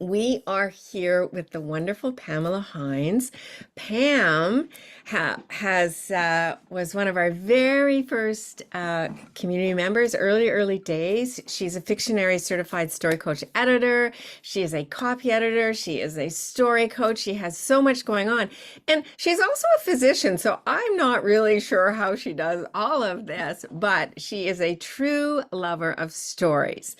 We are here with the wonderful Pamela Hines. Pam was one of our very first community members, early days. She's a Fictionary certified story coach editor. She is a copy editor. She is a story coach. She has so much going on, and she's also a physician. So I'm not really sure how she does all of this, but she is a true lover of stories.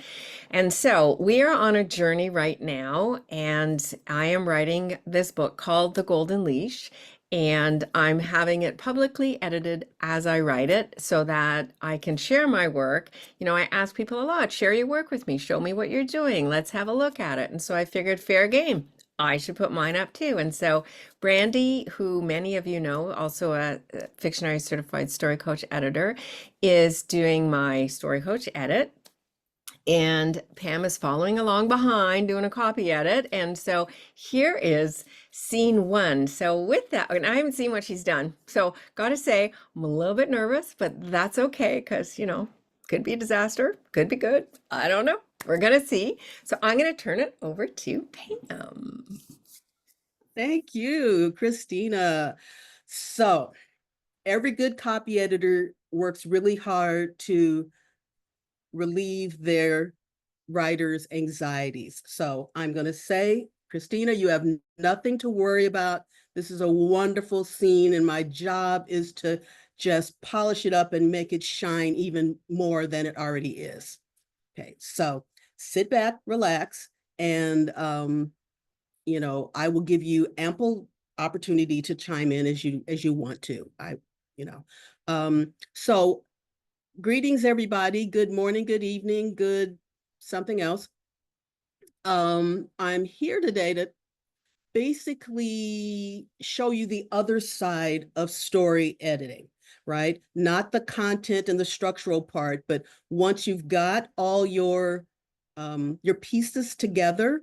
And so we are on a journey right now, and I am writing this book called The Golden Leash, and I'm having it publicly edited as I write it so that I can share my work. You know, I ask people a lot, share your work with me, show me what you're doing, let's have a look at it. And so I figured fair game. I should put mine up too. And so Brandy, who many of you know, also a Fictionary certified story coach editor, is doing my story coach edit. And Pam is following along behind doing a copy edit. And so here is scene one. So with that, and I haven't seen what she's done. So gotta say, I'm a little bit nervous, but that's okay because, you know, could be a disaster, could be good. I don't know. We're gonna see. So I'm gonna turn it over to Pam. Thank you, Kristina. So every good copy editor works really hard to relieve their writer's anxieties. So I'm going to say, Kristina, you have nothing to worry about. This is a wonderful scene, and my job is to just polish it up and make it shine even more than it already is. Okay, so sit back, relax, and I will give you ample opportunity to chime in as you want to. So greetings, everybody. Good morning, good evening, good something else. I'm here today to basically show you the other side of story editing, right? Not the content and the structural part, but once you've got all your pieces together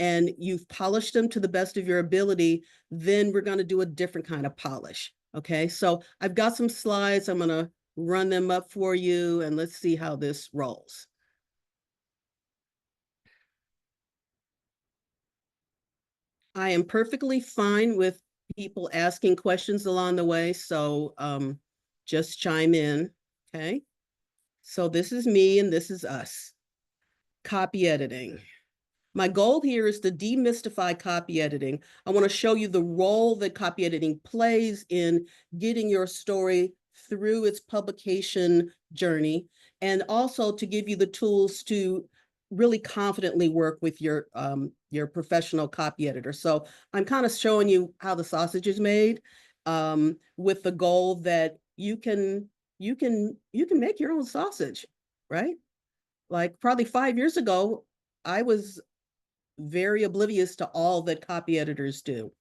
and you've polished them to the best of your ability, then we're going to do a different kind of polish. Okay, so I've got some slides. I'm going to run them up for you, and let's see how this rolls. I am perfectly fine with people asking questions along the way, so just chime in, okay? So this is me and this is us. Copy editing. My goal here is to demystify copy editing. I want to show you the role that copy editing plays in getting your story through its publication journey, and also to give you the tools to really confidently work with your professional copy editor. So I'm kind of showing you how the sausage is made, with the goal that you can make your own sausage, right? Like probably 5 years ago, I was very oblivious to all that copy editors do.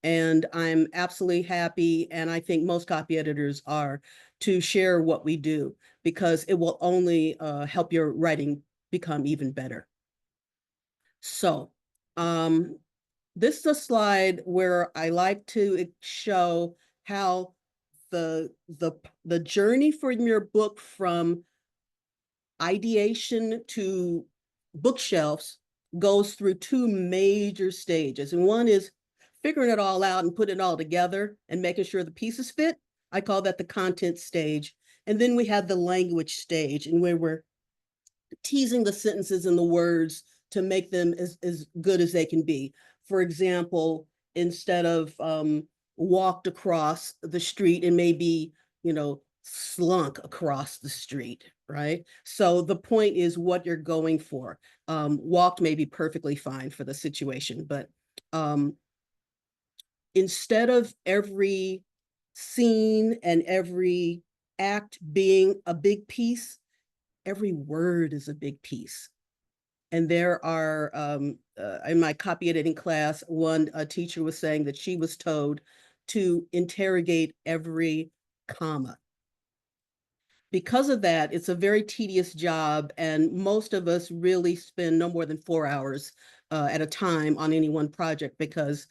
And I'm absolutely happy, and I think most copy editors are, to share what we do, because it will only help your writing become even better. So this is a slide where I like to show how the journey from your book from ideation to bookshelves goes through two major stages. And one is figuring it all out and putting it all together and making sure the pieces fit. I call that the content stage. And then we have the language stage, and where we're teasing the sentences and the words to make them as good as they can be. For example, instead of walked across the street, and maybe, slunk across the street, right? So the point is what you're going for. Walked may be perfectly fine for the situation, but instead of every scene and every act being a big piece, every word is a big piece. And there are, in my copy editing class, one teacher was saying that she was told to interrogate every comma. Because of that, it's a very tedious job, and most of us really spend no more than 4 hours at a time on any one project, because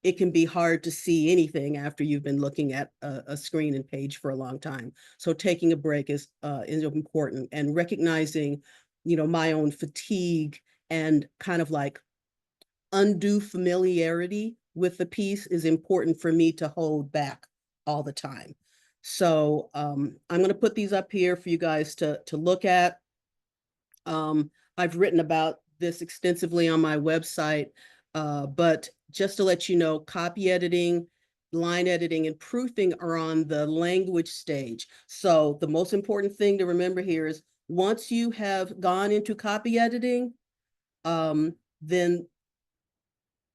it can be hard to see anything after you've been looking at a screen and page for a long time. So taking a break is important, and recognizing, my own fatigue and kind of like undue familiarity with the piece is important for me to hold back all the time. So I'm going to put these up here for you guys to look at. I've written about this extensively on my website, but just to let you know, copy editing, line editing, and proofing are on the language stage. So the most important thing to remember here is once you have gone into copy editing, then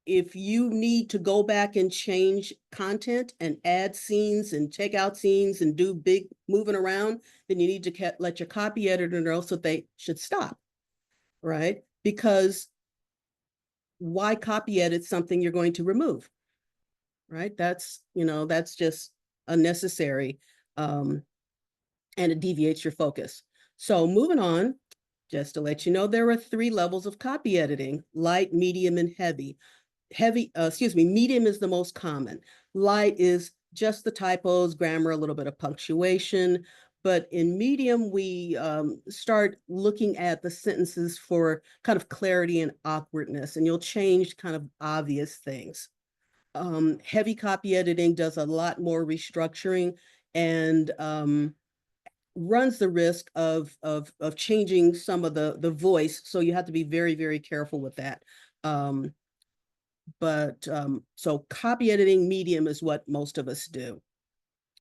if you need to go back and change content and add scenes and take out scenes and do big moving around, then you need to let your copy editor know so they should stop, right? Because why copy edit something you're going to remove, right? That's, that's just unnecessary, and it deviates your focus. So moving on, just to let you know, there are 3 levels of copy editing: light, medium, and heavy. Medium is the most common. Light is just the typos, grammar, a little bit of punctuation. But in medium, we start looking at the sentences for kind of clarity and awkwardness, and you'll change kind of obvious things. Heavy copy editing does a lot more restructuring and runs the risk of changing some of the voice. So you have to be very, very careful with that. So copy editing medium is what most of us do.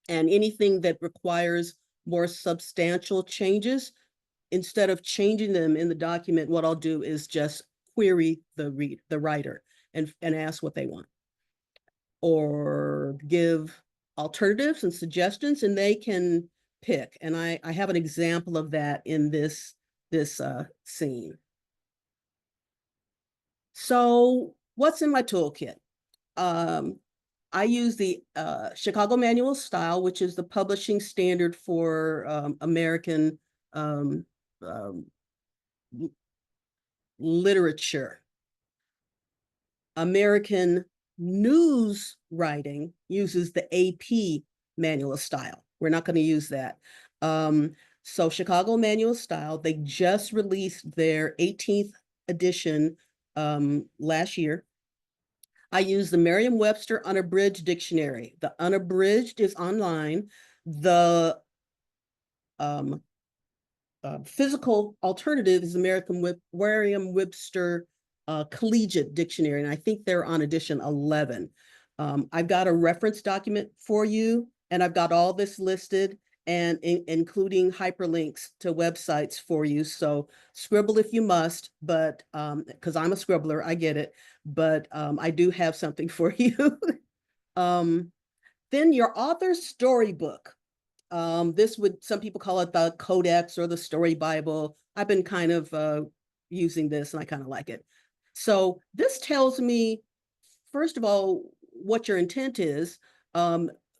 And anything that requires more substantial changes, instead of changing them in the document, what I'll do is just query the writer and ask what they want, or give alternatives and suggestions, and they can pick. And I have an example of that in this scene. So what's in my toolkit? I use the Chicago Manual Style, which is the publishing standard for American literature. American news writing uses the AP Manual Style. We're not going to use that. So Chicago Manual Style, they just released their 18th edition last year. I use the Merriam-Webster Unabridged Dictionary. The Unabridged is online. The physical alternative is Merriam-Webster Collegiate Dictionary, and I think they're on edition 11. I've got a reference document for you, and I've got all this listed, and including hyperlinks to websites for you. So scribble if you must, but because I'm a scribbler, I get it, but I do have something for you. Then your author's storybook. Some people call it the Codex or the Story Bible. I've been kind of using this and I kind of like it. So this tells me, first of all, what your intent is.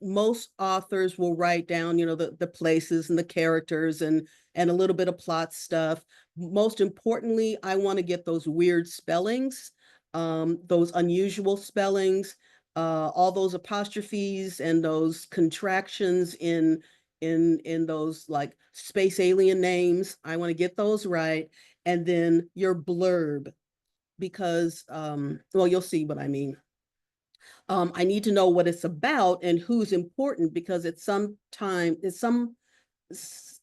Most authors will write down, the places and the characters and a little bit of plot stuff. Most importantly, I want to get those weird spellings, those unusual spellings, all those apostrophes and those contractions in those like space alien names. I want to get those right. And then your blurb, because well, you'll see what I mean. I need to know what it's about and who's important, because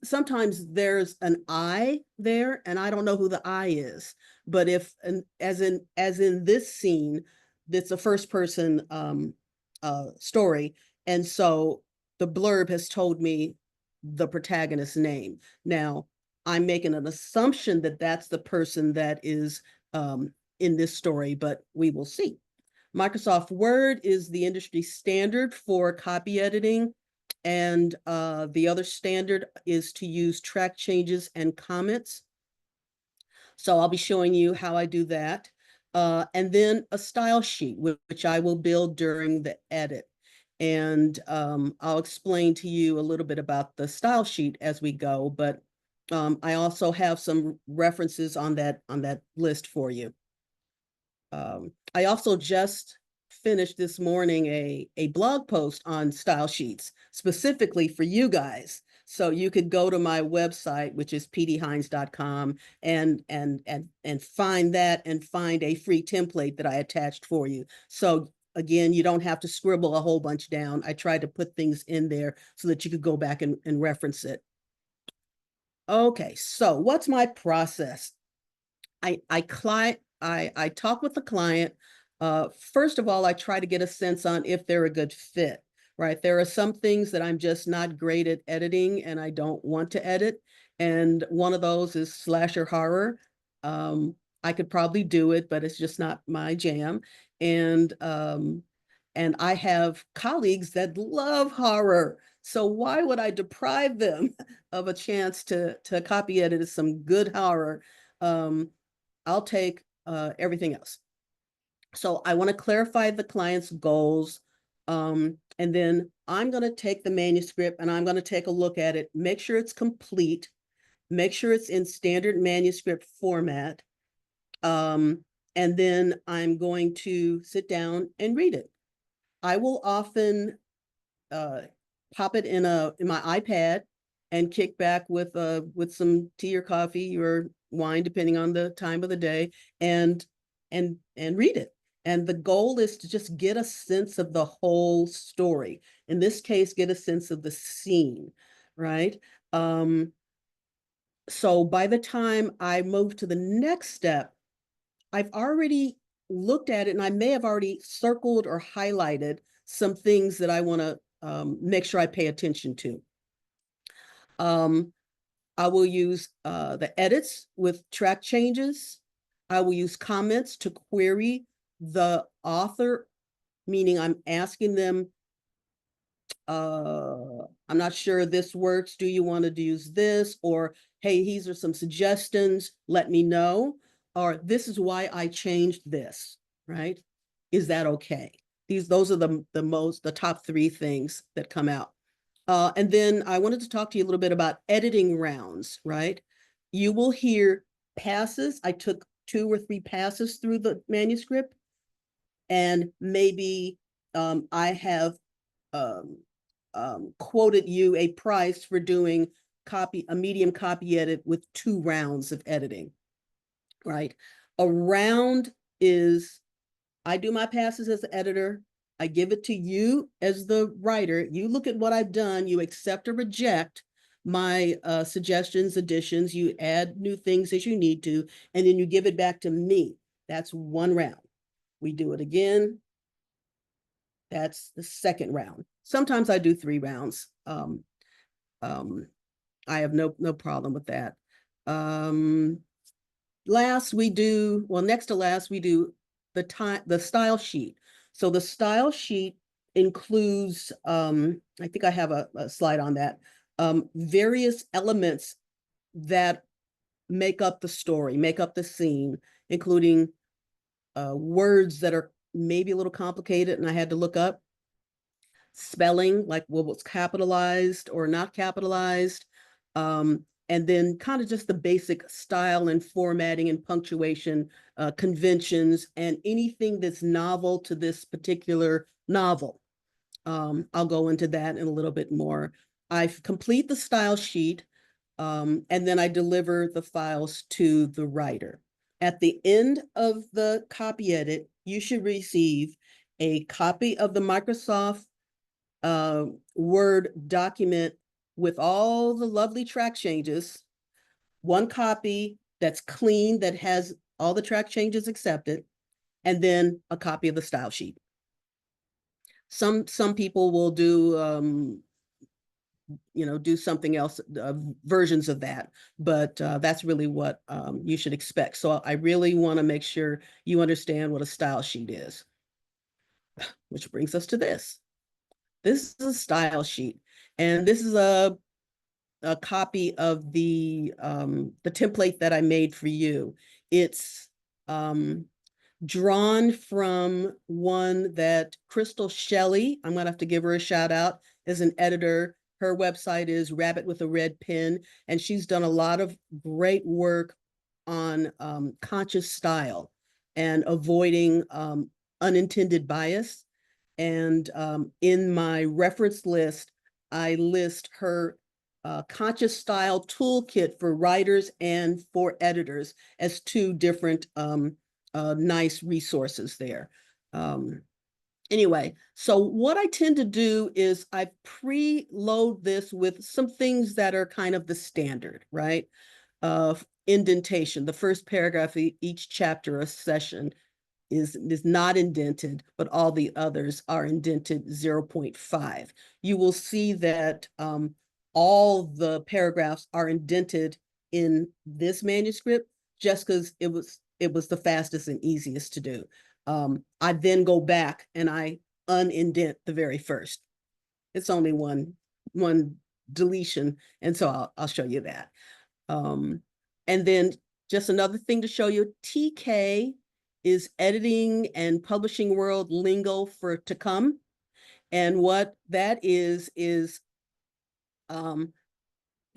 sometimes there's an I there and I don't know who the I is. But as in this scene, it's a first person story, and so the blurb has told me the protagonist's name. Now I'm making an assumption that that's the person that is in this story, but we will see. Microsoft Word is the industry standard for copy editing, and the other standard is to use track changes and comments. So I'll be showing you how I do that. And then a style sheet, which I will build during the edit. And I'll explain to you a little bit about the style sheet as we go, but I also have some references on that list for you. I also just finished this morning a blog post on style sheets specifically for you guys. So you could go to my website, which is pdhines.com, and find that and find a free template that I attached for you. So again, you don't have to scribble a whole bunch down. I tried to put things in there so that you could go back and reference it. Okay, so what's my process? I talk with the client. First of all, I try to get a sense on if they're a good fit, right? There are some things that I'm just not great at editing and I don't want to edit. And one of those is slasher horror. Um, I could probably do it, but it's just not my jam. And um, and I have colleagues that love horror. So why would I deprive them of a chance to copy edit some good horror? I'll take everything else. So I want to clarify the client's goals. And then I'm going to take the manuscript and I'm going to take a look at it, make sure it's complete, make sure it's in standard manuscript format. And then I'm going to sit down and read it. I will often uh, pop it in my iPad and kick back with some tea or coffee or wine, depending on the time of the day, and and read it. And the goal is to just get a sense of the whole story. In this case, get a sense of the scene, right? So by the time I move to the next step, I've already looked at it and I may have already circled or highlighted some things that I want to make sure I pay attention to. Um, I will use the edits with track changes. I will use comments to query the author, meaning I'm asking them, I'm not sure this works. Do you want to use this? Or, hey, these are some suggestions. Let me know. Or this is why I changed this, right? Is that okay? Those are the top three things that come out. And then I wanted to talk to you a little bit about editing rounds, right? You will hear passes. I took 2 or 3 passes through the manuscript, and maybe I have um, quoted you a price for doing a medium copy edit with 2 rounds of editing, right? A round is, I do my passes as the editor. I give it to you as the writer. You look at what I've done. You accept or reject my suggestions, additions. You add new things as you need to, and then you give it back to me. That's 1 round. We do it again. That's the second round. Sometimes I do 3 rounds. I have no problem with that. Next to last, we do the style sheet. So the style sheet includes, I think I have a slide on that, various elements that make up the story, make up the scene, including words that are maybe a little complicated and I had to look up, spelling, like what was capitalized or not capitalized, and then kind of just the basic style and formatting and punctuation conventions and anything that's novel to this particular novel. I'll go into that in a little bit more. I complete the style sheet, and then I deliver the files to the writer. At the end of the copy edit, you should receive a copy of the Microsoft Word document with all the lovely track changes, 1 copy that's clean, that has all the track changes accepted, and then a copy of the style sheet. Some people will do do something else, versions of that, but that's really what you should expect. So I really want to make sure you understand what a style sheet is, which brings us to this. This is a style sheet, and this is a copy of the template that I made for you. It's drawn from one that Crystal Shelley, I'm gonna have to give her a shout out, is an editor. Her website is Rabbit with a Red Pen, and she's done a lot of great work on conscious style and avoiding unintended bias. And in my reference list, I list her Conscious Style Toolkit for writers and for editors as two different nice resources there. Anyway, so what I tend to do is I preload this with some things that are kind of the standard, right? Indentation, the first paragraph of each chapter or session is not indented, but all the others are indented 0.5. You will see that all the paragraphs are indented in this manuscript just because it was the fastest and easiest to do. I then go back and I unindent the very first. It's only one deletion, and so I'll show you that. And then just another thing to show you, TK is editing and publishing world lingo for to come. And what that is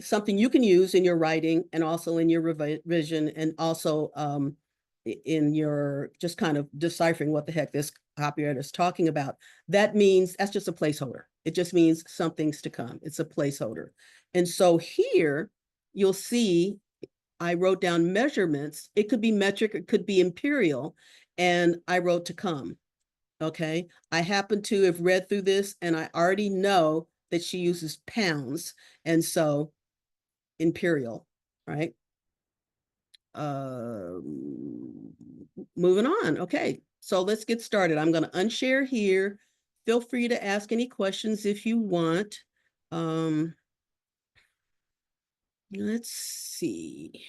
something you can use in your writing and also in your revision and also in your just kind of deciphering what the heck this copywriter is talking about. That means that's just a placeholder. It just means something's to come. It's a placeholder. And so here you'll see I wrote down measurements. It could be metric, it could be imperial, and I wrote to come. Okay. I happen to have read through this and I already know that she uses pounds. And so imperial, right? Moving on. Okay. So let's get started. I'm going to unshare here. Feel free to ask any questions if you want. Let's see.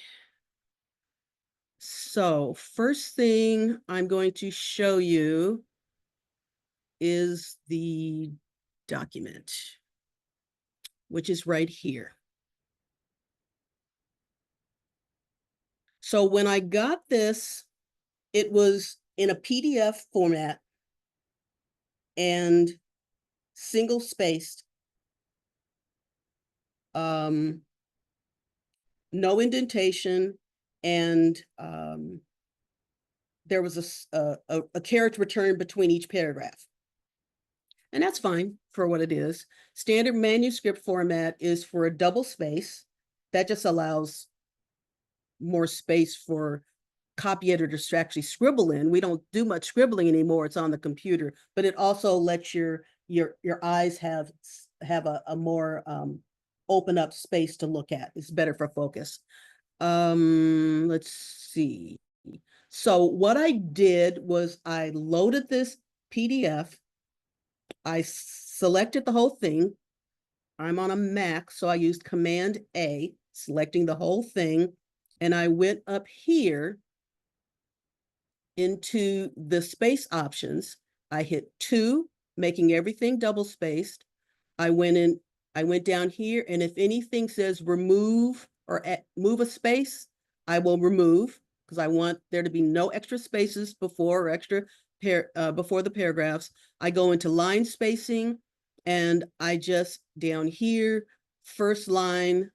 So first thing I'm going to show you is the document, which is right here. So when I got this, it was in a PDF format and single spaced, no indentation, and there was a character return between each paragraph. And that's fine for what it is. Standard manuscript format is for a double space. That just allows more space for copy editors to actually scribble in. We don't do much scribbling anymore. It's on the computer, but it also lets your eyes have a more open up space to look at. It's better for focus. Let's see. So what I did was I loaded this PDF. I selected the whole thing. I'm on a Mac, so I used Command A, selecting the whole thing. And I went up here into the space options. I hit 2, making everything double spaced. I went down here, and if anything says remove or move a space, I will remove because I want there to be no extra spaces before or extra before the paragraphs. I go into line spacing, and I just down here, first line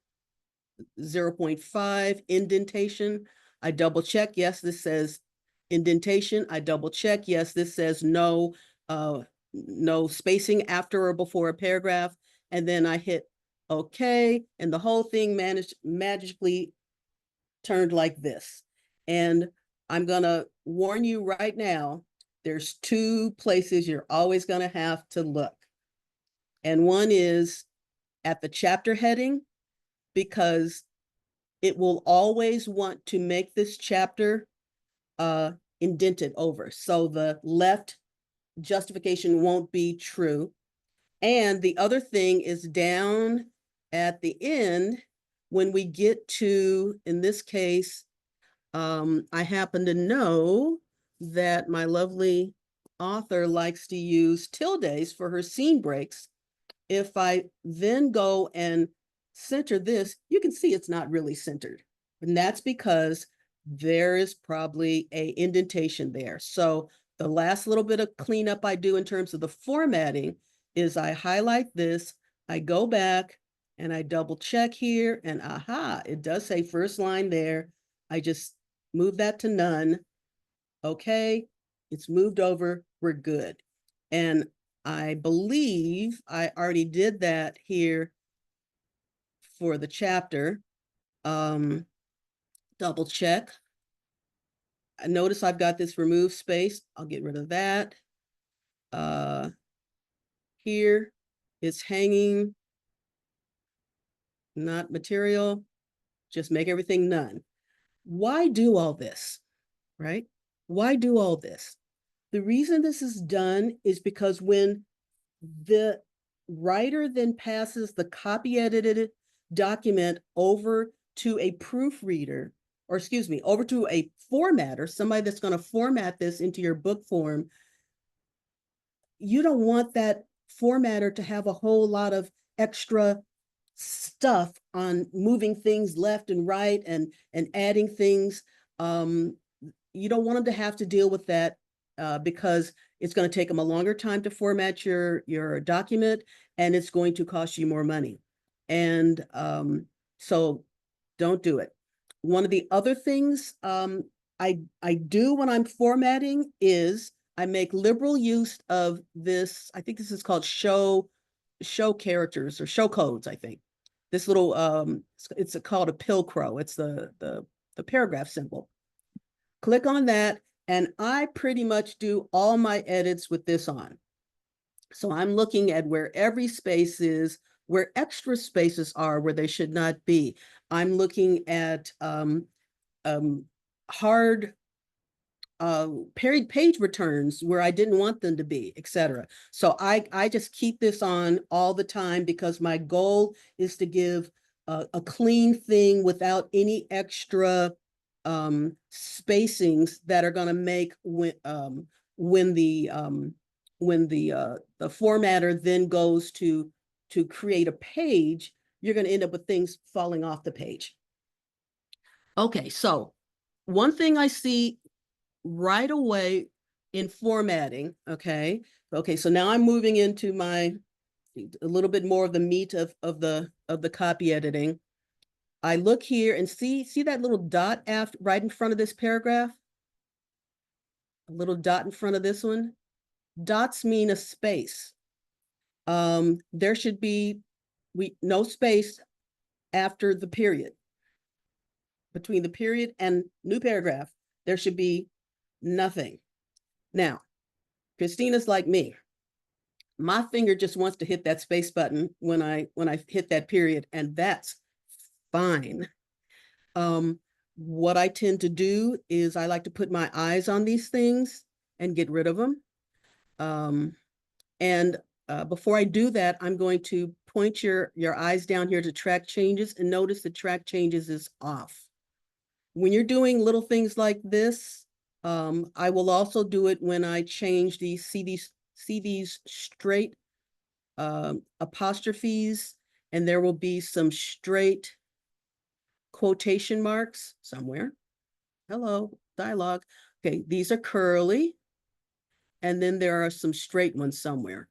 0.5 indentation. I double check. Yes, this says indentation. I double check. Yes, this says no spacing after or before a paragraph. And then I hit OK, and the whole thing magically turned like this. And I'm going to warn you right now, there's 2 places you're always going to have to look. And one is at the chapter heading, because it will always want to make this chapter indented over. So the left justification won't be true. And the other thing is down at the end, when we get to, in this case, I happen to know that my lovely author likes to use tildes for her scene breaks. If I then go and center this, you can see it's not really centered. And that's because there is probably a indentation there. So the last little bit of cleanup I do in terms of the formatting is I highlight this, I go back and I double check here, and aha, it does say first line there. I just move that to none. Okay, it's moved over, we're good. And I believe I already did that here for the chapter. Double check. I notice I've got this remove space. I'll get rid of that. Here it's hanging, not material. Just make everything none. Why do all this, right? Why do all this? The reason this is done is because when the writer then passes the copy edited document over to a proofreader, or excuse me, over to a formatter, somebody that's going to format this into your book form, you don't want that formatter to have a whole lot of extra stuff on moving things left and right and adding things. You don't want them to have to deal with that because it's going to take them a longer time to format your document, and it's going to cost you more money. And so don't do it. One of the other things I do when I'm formatting is I make liberal use of this. I think this is called show characters or show codes, I think. This little it's called a pilcrow. It's the paragraph symbol. Click on that, and I pretty much do all my edits with this on. So I'm looking at where every space is, where extra spaces are where they should not be. I'm looking at hard page returns where I didn't want them to be, etc. So I just keep this on all the time because my goal is to give a clean thing without any extra spacings that are going to make when the formatter then goes to create a page, you're going to end up with things falling off the page. Okay, so one thing I see right away in formatting, okay, so now I'm moving into a little bit more of the meat of the copy editing. I look here and see that little dot right in front of this paragraph? A little dot in front of this one? Dots mean a space. There should be no space after the period. Between the period and new paragraph, there should be nothing. Now, Kristina's like me. My finger just wants to hit that space button when I hit that period, and that's fine. What I tend to do is I like to put my eyes on these things and get rid of them. Before I do that, I'm going to point your eyes down here to track changes, and notice the track changes is off. When you're doing little things like this, I will also do it when I change see these straight apostrophes, and there will be some straight quotation marks somewhere. Hello, dialogue. Okay, these are curly, and then there are some straight ones somewhere.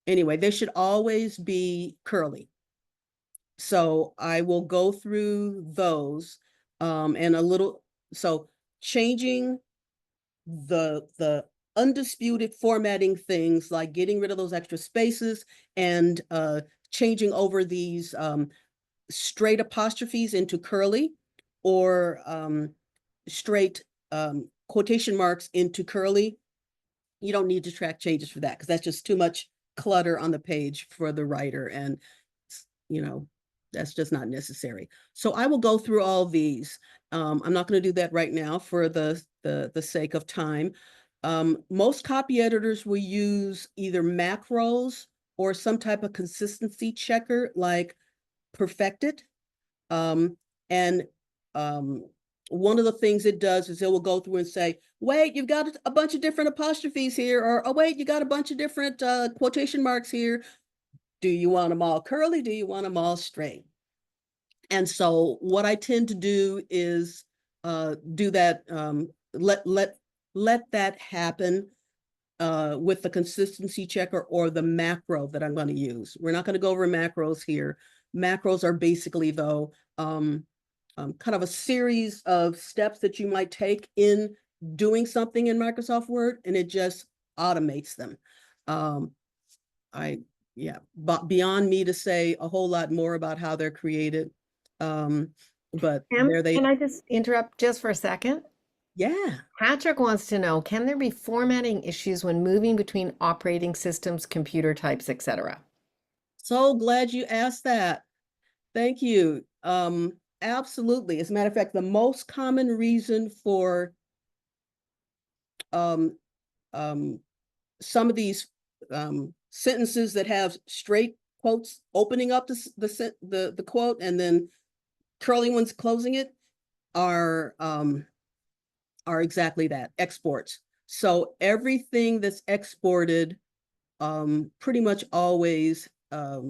Anyway, they should always be curly. So I will go through those and so changing the undisputed formatting things, like getting rid of those extra spaces and changing over these straight apostrophes into curly, or straight quotation marks into curly. You don't need to track changes for that because that's just too much clutter on the page for the writer, and that's just not necessary. So I will go through all these. I'm not going to do that right now for the sake of time. Most copy editors will use either macros or some type of consistency checker like Perfected. One of the things it does is it will go through and say, wait, you've got a bunch of different apostrophes here, or oh, wait, you got a bunch of different quotation marks here. Do you want them all curly? Do you want them all straight? And so what I tend to do is do that, let that happen with the consistency checker or the macro that I'm going to use. We're not going to go over macros here. Macros are basically, though, kind of a series of steps that you might take in doing something in Microsoft Word, and it just automates them. yeah, but beyond me to say a whole lot more about how they're created. But there Can they, I just interrupt just for a second? yeah. Patrick wants to know, can there be formatting issues when moving between operating systems, computer types, etc.? So glad you asked that. Thank you. Absolutely. As a matter of fact, the most common reason for um, um, some of these sentences that have straight quotes opening up the quote and then curly ones closing it are exactly that, exports. So everything that's exported pretty much always has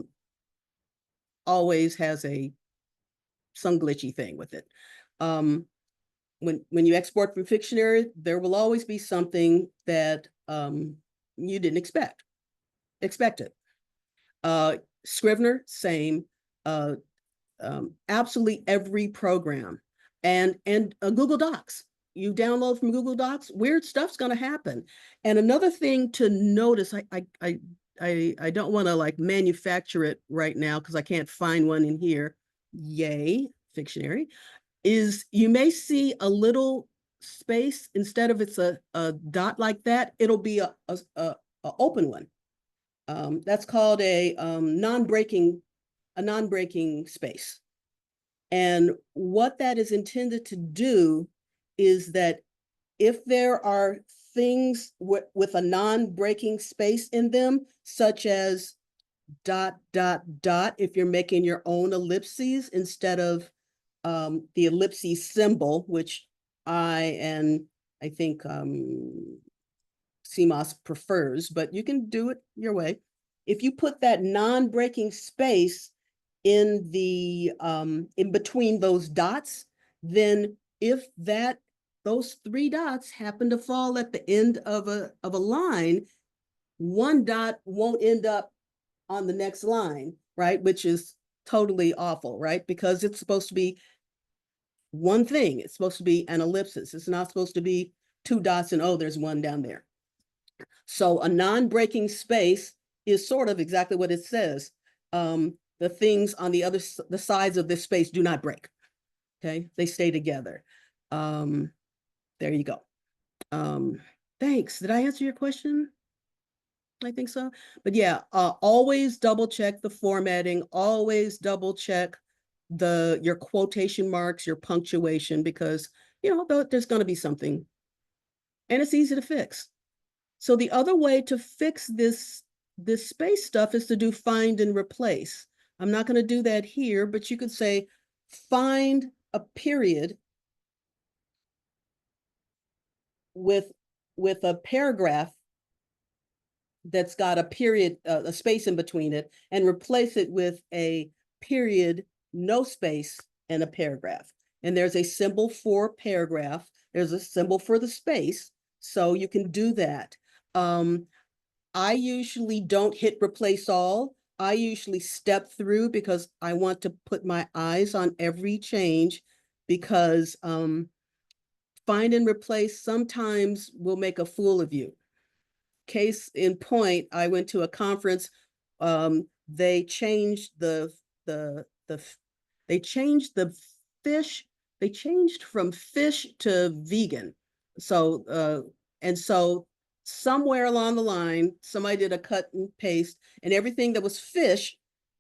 some glitchy thing with it. Um, when you export from Fictionary, there will always be something that you didn't expect it. Scrivener, same. Uh, Absolutely every program, and Google Docs. You download from Google Docs, weird stuff's going to happen. And another thing to notice, I don't want to like manufacture it right now because I can't find one in here. Yay, Fictionary. Is you may see a little space instead of it's a dot like that, it'll be a open one. That's called a non-breaking space. And what that is intended to do is that if there are things with a non-breaking space in them, such as dot, dot, dot, if you're making your own ellipses instead of the ellipses symbol, which I think CMOS prefers, but you can do it your way. If you put that non-breaking space in between those dots, then if those three dots happen to fall at the end of a line, one dot won't end up on the next line, right? Which is totally awful, right? Because it's supposed to be one thing. It's supposed to be an ellipsis. It's not supposed to be two dots and oh, there's one down there. So a non-breaking space is sort of exactly what it says. The things on the sides of this space do not break. Okay, they stay together. There you go. Thanks. Did I answer your question? I think so. But yeah, always double check the formatting. Always double check your quotation marks, your punctuation, because there's going to be something, and it's easy to fix. So the other way to fix this space stuff is to do find and replace. I'm not going to do that here, but you could say find a period with a paragraph that's got a period, a space in between it, and replace it with a period, no space, and a paragraph. And there's a symbol for paragraph. There's a symbol for the space. So you can do that. I usually don't hit replace all. I usually step through because I want to put my eyes on every change, because find and replace sometimes will make a fool of you. Case in point, I went to a conference. They changed the they changed the fish. They changed from fish to vegan. So somewhere along the line, somebody did a cut and paste, and everything that was fish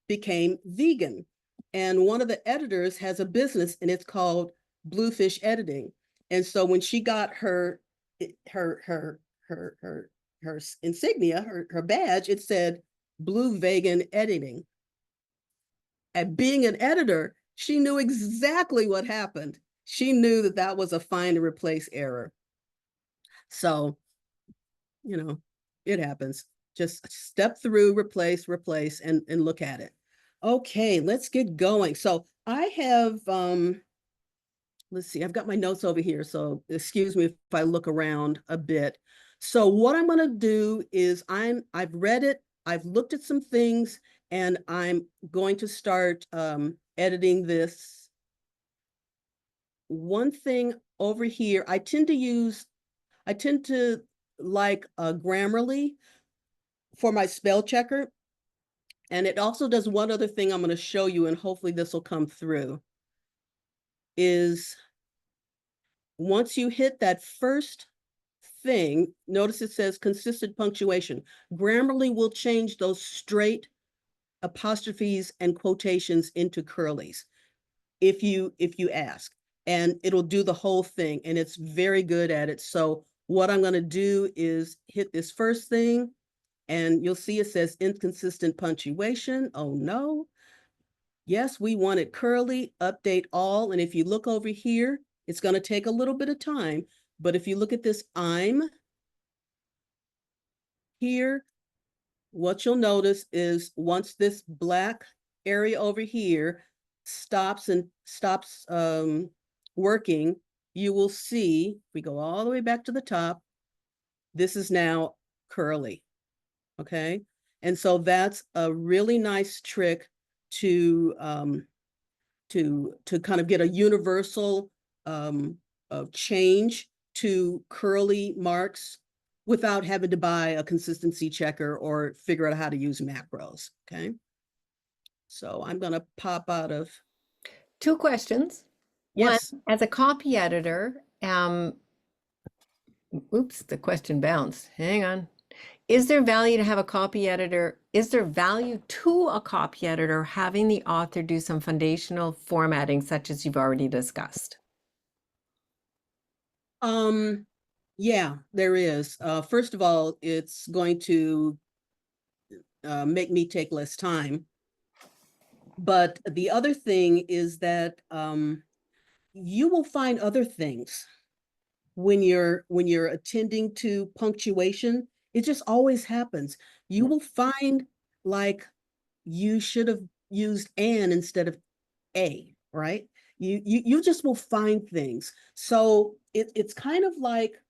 became vegan. And one of the editors has a business, and it's called Bluefish Editing. And so when she got her her her insignia, her badge, it said Blue Vegan Editing. And being an editor, she knew exactly what happened. She knew that was a find and replace error. So, it happens. Just step through, replace, and look at it. Okay, let's get going. So I have, let's see, I've got my notes over here. So excuse me if I look around a bit. So what I'm going to do is I've read it, I've looked at some things, and I'm going to start editing this. One thing over here, I tend to like Grammarly for my spell checker. And it also does one other thing I'm going to show you, and hopefully this will come through, is once you hit that first thing, notice it says consistent punctuation. Grammarly will change those straight apostrophes and quotations into curlies if you ask, and it'll do the whole thing, and it's very good at it. So what I'm going to do is hit this first thing, and you'll see it says inconsistent punctuation. Oh no. Yes, we want it curly, update all. And if you look over here, it's going to take a little bit of time. But if you look at this I'm here, what you'll notice is once this black area over here stops working, you will see, if we go all the way back to the top, this is now curly. Okay. And so that's a really nice trick to kind of get a universal change to curly marks without having to buy a consistency checker or figure out how to use macros. Okay. So I'm going to pop out of. Two questions. Yes. One, as a copy editor, oops, the question bounced. Hang on. Is there value to have a copy editor? Is there value to a copy editor having the author do some foundational formatting, such as you've already discussed? Yeah, there is. First of all, it's going to make me take less time. But the other thing is that you will find other things when you're attending to punctuation. It just always happens. You will find, like, you should have used an instead of a, right? You just will find things. So it's kind of like,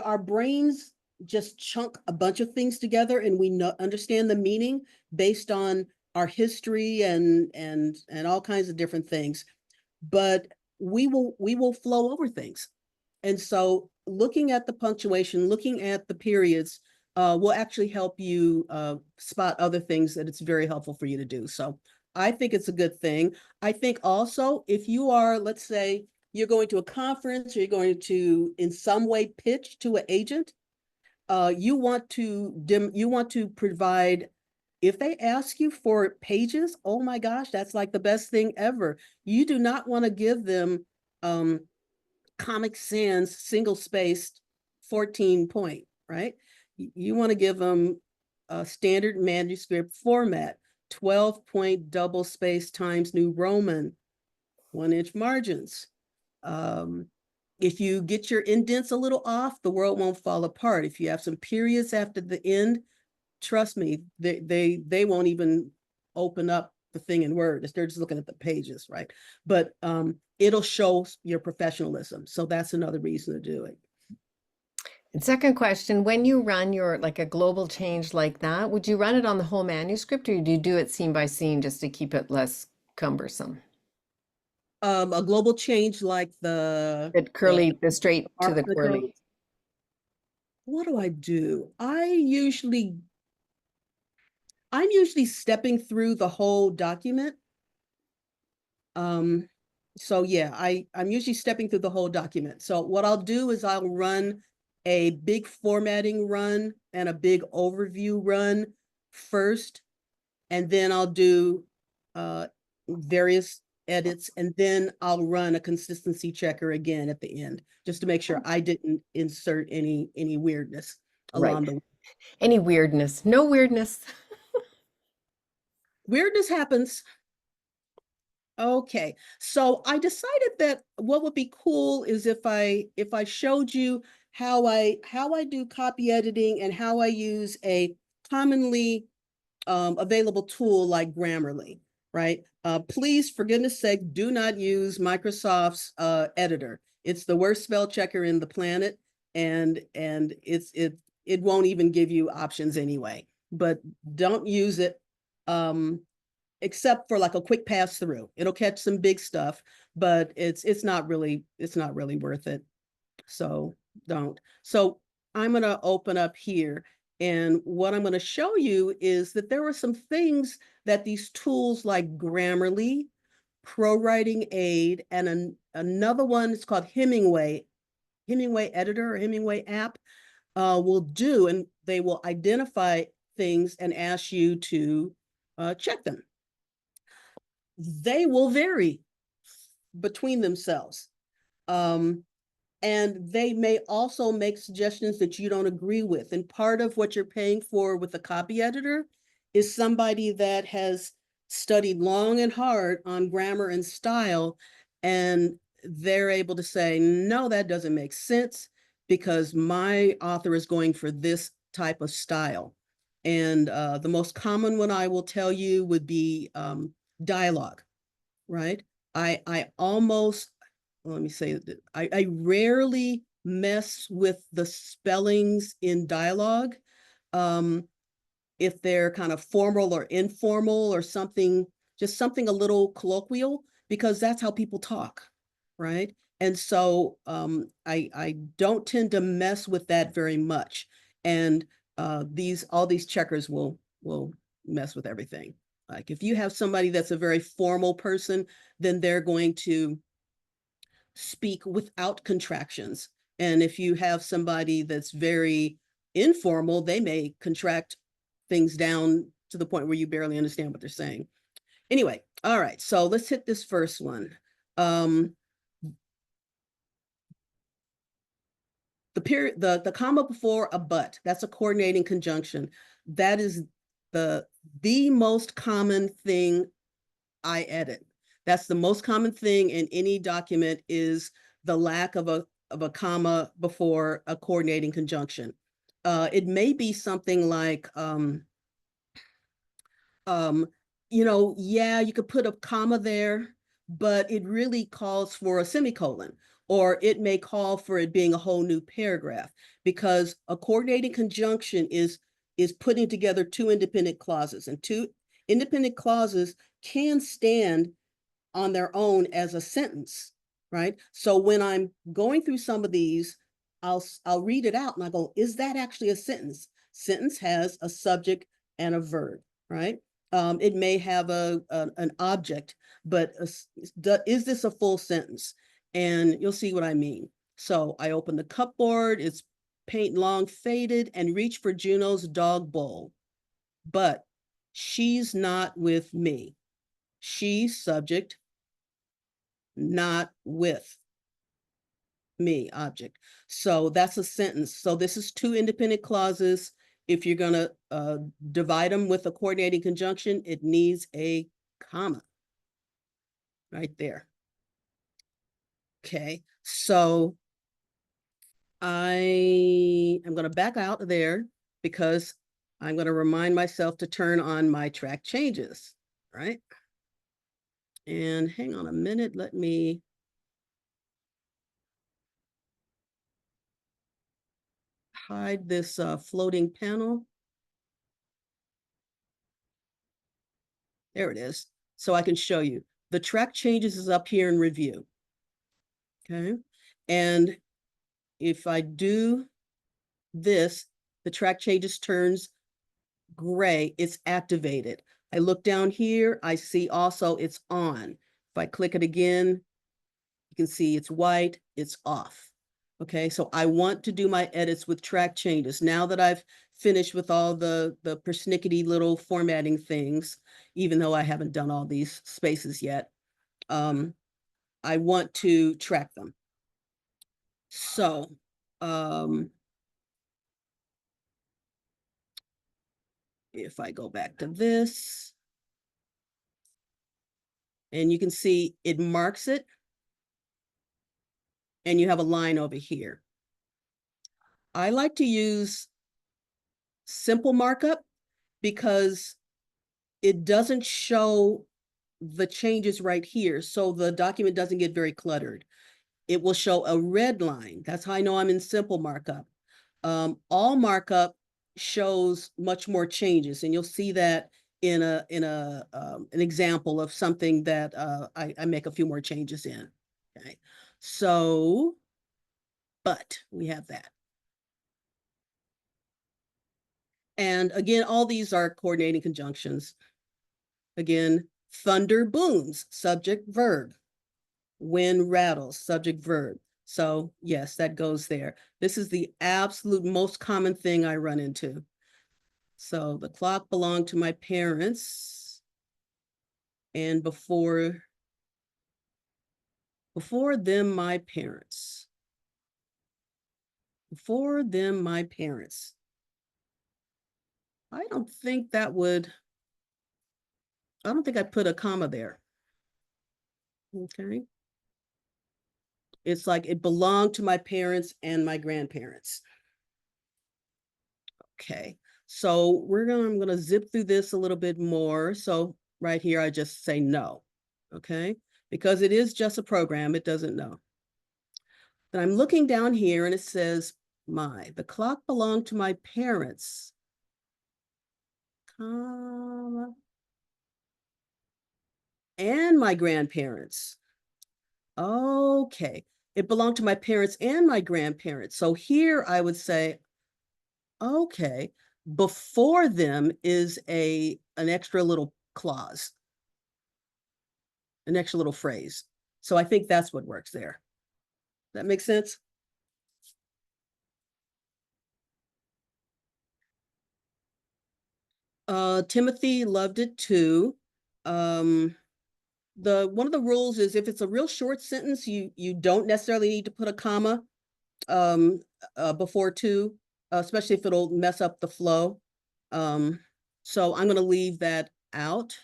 our brains just chunk a bunch of things together, and we understand the meaning based on our history and all kinds of different things. But we will flow over things. And so looking at the punctuation, looking at the periods, will actually help you spot other things that it's very helpful for you to do. So I think it's a good thing. I think also if you are, let's say, you're going to a conference, or you're going to in some way pitch to an agent, you want to provide, if they ask you for pages, oh my gosh, that's like the best thing ever. You do not want to give them Comic Sans single spaced 14 point, right? You want to give them a standard manuscript format, 12 point double space Times New Roman, 1-inch margins. If you get your indents a little off, the world won't fall apart. If you have some periods after the end, trust me, they won't even open up the thing in Word. They're just looking at the pages, right? But it'll show your professionalism. So that's another reason to do it. And second question, when you run your like a global change like that, would you run it on the whole manuscript, or do you do it scene by scene just to keep it less cumbersome? A global change like the The straight to the curly. what do I do? I'm usually stepping through the whole document. So yeah, I'm usually stepping through the whole document. So what I'll do is I'll run a big formatting run and a big overview run first, and then I'll do various edits, and then I'll run a consistency checker again at the end, just to make sure I didn't insert any weirdness Right. along the way. Any weirdness? No weirdness. Weirdness happens. Okay, so I decided that what would be cool is if I showed you how I do copy editing and how I use a commonly available tool like Grammarly, right? Please, for goodness sake, do not use Microsoft's editor. It's the worst spell checker in the planet, and it won't even give you options anyway. But don't use it. Except for like a quick pass through. It'll catch some big stuff, but it's not really worth it. So don't. So I'm gonna open up here, And what I'm going to show you is that there are some things that these tools like Grammarly, ProWriting Aid, and another one is called Hemingway Editor or Hemingway app will do, and they will identify things and ask you to check them. They will vary between themselves. And they may also make suggestions that you don't agree with. And part of what you're paying for with a copy editor is somebody that has studied long and hard on grammar and style, and they're able to say, no, that doesn't make sense because my author is going for this type of style. And the most common one I will tell you would be dialogue, right? I almost, let me say that I rarely mess with the spellings in dialogue. If they're kind of formal or informal or something, just something a little colloquial, because that's how people talk, right? And so I don't tend to mess with that very much. And all these checkers will mess with everything. Like if you have somebody that's a very formal person, then they're going to speak without contractions. And if you have somebody that's very informal, they may contract things down to the point where you barely understand what they're saying. Anyway, all right, so let's hit this first one. The comma before a but, that's a coordinating conjunction. That is the most common thing I edit. That's the most common thing in any document is the lack of a comma before a coordinating conjunction. It may be something like, yeah, you could put a comma there, but it really calls for a semicolon, or it may call for it being a whole new paragraph, because a coordinating conjunction is putting together two independent clauses, and two independent clauses can stand on their own as a sentence, right? So when I'm going through some of these, I'll read it out and I go, is that actually a sentence? Sentence has a subject and a verb, right? It may have an object, but is this a full sentence? And you'll see what I mean. So I open the cupboard, it's paint long faded, and reach for Juno's dog bowl. But she's not with me. She's subject, not with me, object. So that's a sentence. So this is two independent clauses. If you're going to divide them with a coordinating conjunction, it needs a comma right there. Okay, so I am going to back out there because I'm going to remind myself to turn on my track changes, right? And hang on a minute, let me hide this floating panel. There it is. So I can show you. The track changes is up here in review. Okay. And if I do this, the track changes turns gray. It's activated. I look down here. I see also it's on. If I click it again, you can see it's white. It's off. Okay. So I want to do my edits with track changes. Now that I've finished with all the persnickety little formatting things, even though I haven't done all these spaces yet, I want to track them. So if I go back to this, and you can see it marks it, and you have a line over here. I like to use simple markup because it doesn't show the changes right here, so the document doesn't get very cluttered. It will show a red line. That's how I know I'm in simple markup. All markup shows much more changes, and you'll see that in an example of something that I make a few more changes in. Okay, so but we have that. And again, all these are coordinating conjunctions. Again, thunder booms, subject, verb. Wind rattles, subject, verb. So yes, that goes there. This is the absolute most common thing I run into. So the clock belonged to my parents. And before them, my parents. Before them, my parents. I don't think I'd put a comma there. Okay. It's like it belonged to my parents and my grandparents. Okay. So I'm gonna zip through this a little bit more. So right here, I just say no. Okay. Because it is just a program, it doesn't know. Then I'm looking down here and it says, the clock belonged to my parents, comma, and my grandparents. Okay. It belonged to my parents and my grandparents. So here I would say, okay, before them is an extra little clause, an extra little phrase. So I think that's what works there. That makes sense? Timothy loved it too. One of the rules is if it's a real short sentence, you don't necessarily need to put a comma before to, especially if it'll mess up the flow. So I'm going to leave that out.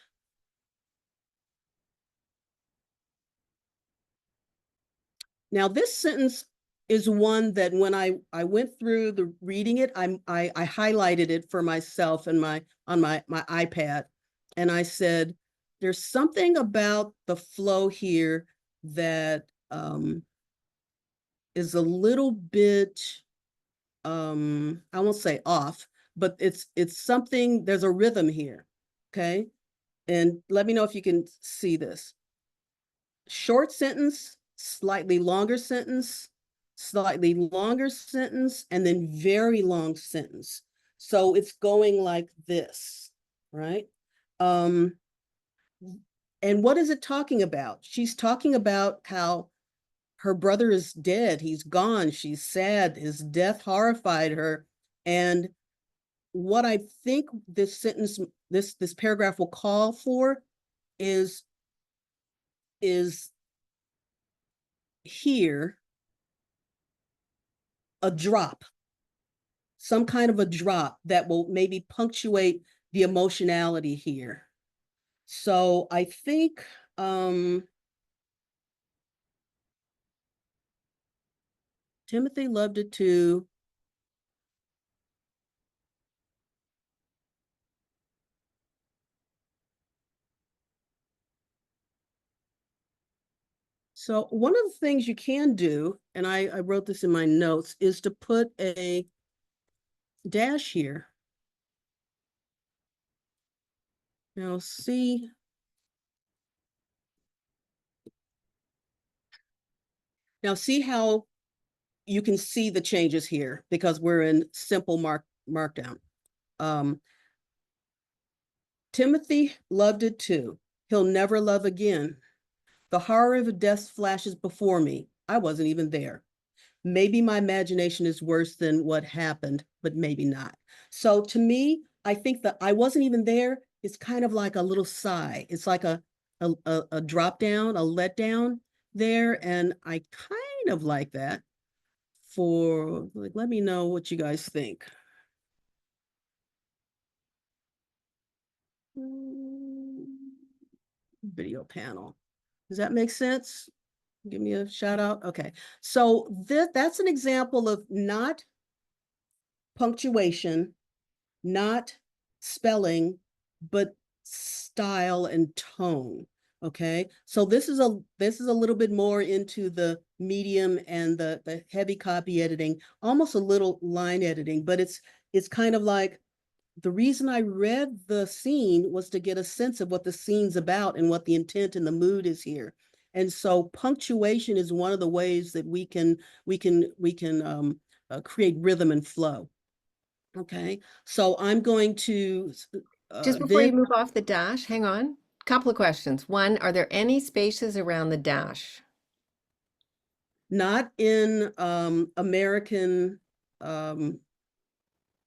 Now, this sentence is one that when I went through the reading it, I highlighted it for myself and on my iPad, and I said, there's something about the flow here that is a little bit I won't say off, but it's something, there's a rhythm here. Okay. And let me know if you can see this. Short sentence, slightly longer sentence, slightly longer sentence, and then very long sentence. So it's going like this, right? And what is it talking about? She's talking about how her brother is dead. He's gone. She's sad. His death horrified her. And what I think this sentence, this paragraph will call for is here a drop, some kind of a drop that will maybe punctuate the emotionality here. So I think Timothy loved it too. So one of the things you can do, and I wrote this in my notes, is to put a dash here. Now see how you can see the changes here because we're in simple markdown. Timothy loved it too. He'll never love again. The horror of death flashes before me. I wasn't even there. Maybe my imagination is worse than what happened, but maybe not. So to me, I think that I wasn't even there. It's kind of like a little sigh. It's like a drop down, a letdown there. And I kind of like that for like, let me know what you guys think. Video panel. Does that make sense? Give me a shout out. Okay. So that's an example of not punctuation, not spelling, but style and tone. Okay. So this is a little bit more into the medium and the heavy copy editing, almost a little line editing, but it's kind of like the reason I read the scene was to get a sense of what the scene's about and what the intent and the mood is here. And so punctuation is one of the ways that we can create rhythm and flow. Okay, so I'm going to Just before then you move off the dash, hang on. Couple of questions. One, are there any spaces around the dash? not in American um,